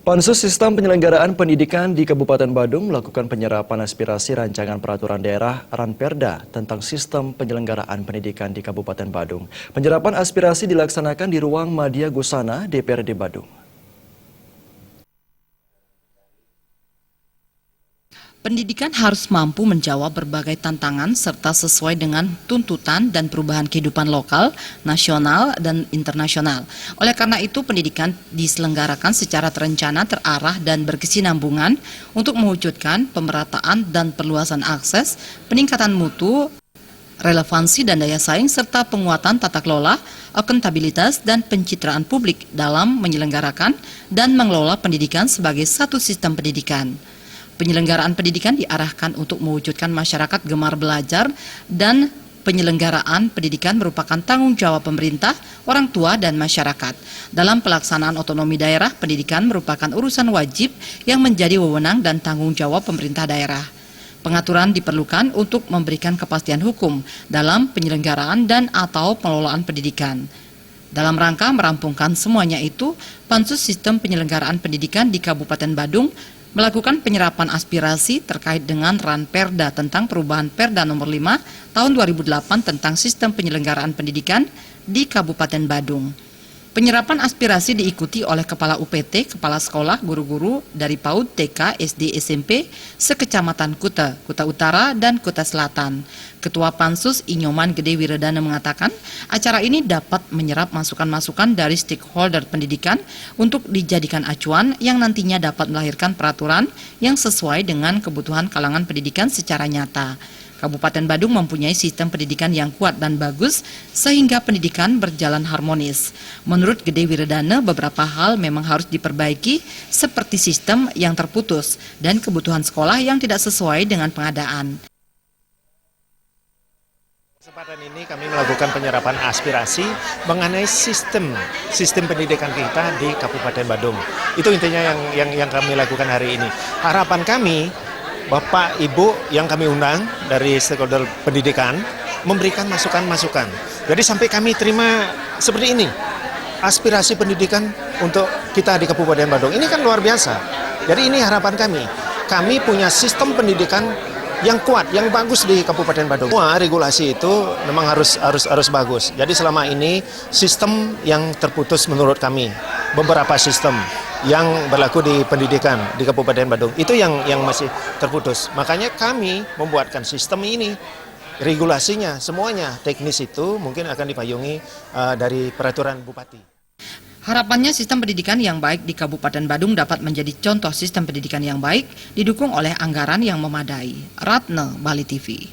Pansus Sistem Penyelenggaraan Pendidikan di Kabupaten Badung melakukan penyerapan aspirasi rancangan peraturan daerah Ranperda tentang sistem penyelenggaraan pendidikan di Kabupaten Badung. Penyerapan aspirasi dilaksanakan di ruang Madya Gusana, DPRD Badung. Pendidikan harus mampu menjawab berbagai tantangan serta sesuai dengan tuntutan dan perubahan kehidupan lokal, nasional, dan internasional. Oleh karena itu, pendidikan diselenggarakan secara terencana, terarah, dan berkesinambungan untuk mewujudkan pemerataan dan perluasan akses, peningkatan mutu, relevansi dan daya saing, serta penguatan tata kelola, akuntabilitas, dan pencitraan publik dalam menyelenggarakan dan mengelola pendidikan sebagai satu sistem pendidikan. Penyelenggaraan pendidikan diarahkan untuk mewujudkan masyarakat gemar belajar dan penyelenggaraan pendidikan merupakan tanggung jawab pemerintah, orang tua, dan masyarakat. Dalam pelaksanaan otonomi daerah, pendidikan merupakan urusan wajib yang menjadi wewenang dan tanggung jawab pemerintah daerah. Pengaturan diperlukan untuk memberikan kepastian hukum dalam penyelenggaraan dan atau pengelolaan pendidikan. Dalam rangka merampungkan semuanya itu, Pansus Sistem Penyelenggaraan Pendidikan di Kabupaten Badung melakukan penyerapan aspirasi terkait dengan Ranperda tentang perubahan Perda nomor 5 tahun 2008 tentang sistem penyelenggaraan pendidikan di Kabupaten Badung. Penyerapan aspirasi diikuti oleh Kepala UPT, Kepala Sekolah, guru-guru dari PAUD, TK, SD, SMP, sekecamatan Kuta, Kuta Utara, dan Kuta Selatan. Ketua Pansus Inyoman Gede Wiredana mengatakan, acara ini dapat menyerap masukan-masukan dari stakeholder pendidikan untuk dijadikan acuan yang nantinya dapat melahirkan peraturan yang sesuai dengan kebutuhan kalangan pendidikan secara nyata. Kabupaten Badung mempunyai sistem pendidikan yang kuat dan bagus sehingga pendidikan berjalan harmonis. Menurut Gede Wiredana, beberapa hal memang harus diperbaiki seperti sistem yang terputus dan kebutuhan sekolah yang tidak sesuai dengan pengadaan. Kesempatan ini kami melakukan penyerapan aspirasi mengenai sistem pendidikan kita di Kabupaten Badung. Itu intinya yang kami lakukan hari ini. Harapan kami, Bapak, Ibu yang kami undang dari stakeholder pendidikan memberikan masukan-masukan. Jadi sampai kami terima seperti ini, aspirasi pendidikan untuk kita di Kabupaten Badung. Ini kan luar biasa. Jadi ini harapan kami. Kami punya sistem pendidikan yang kuat, yang bagus di Kabupaten Badung. Semua regulasi itu memang harus bagus. Jadi selama ini sistem yang terputus menurut kami, beberapa sistem yang berlaku di pendidikan di Kabupaten Badung itu yang masih terputus. Makanya kami membuatkan sistem ini, regulasinya semuanya teknis itu mungkin akan dipayungi dari peraturan Bupati. Harapannya sistem pendidikan yang baik di Kabupaten Badung dapat menjadi contoh sistem pendidikan yang baik, didukung oleh anggaran yang memadai. Ratna, Bali TV.